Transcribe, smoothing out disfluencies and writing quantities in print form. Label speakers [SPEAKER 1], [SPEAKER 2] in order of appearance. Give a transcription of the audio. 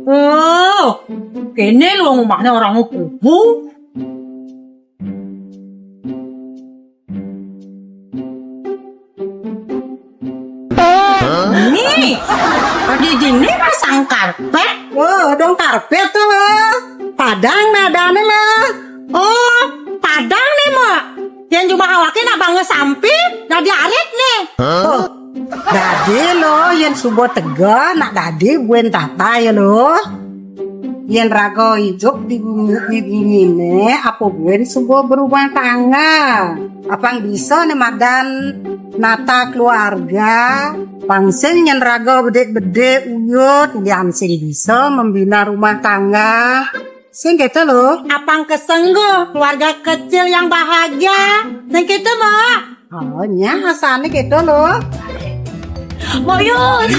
[SPEAKER 1] Oh, kene lho ngomahne orang kubu. Ini, tadi dini pasang karpet.
[SPEAKER 2] Oh, dong karpet tuh loh. Padang nadane lah.
[SPEAKER 1] Oh, padang nih mak. Yang cuma hawakin abang ngesampi, jadi arit nih.
[SPEAKER 2] Oh, dadi lo yang subuh tega nak dadi buen tata ya lo. Yang rago hidup di bumi ini apa buen subuh berumah tangga. Apang bisa nih madan nata keluarga. Pangsen yang rago bedek-bedek uyut yang sing bisa membina rumah tangga. Sing gitu lo.
[SPEAKER 1] Apang kesengguh keluarga kecil yang bahagia. Yang gitu mak.
[SPEAKER 2] Oh, nya asane gitu lo.
[SPEAKER 1] Mau yuk.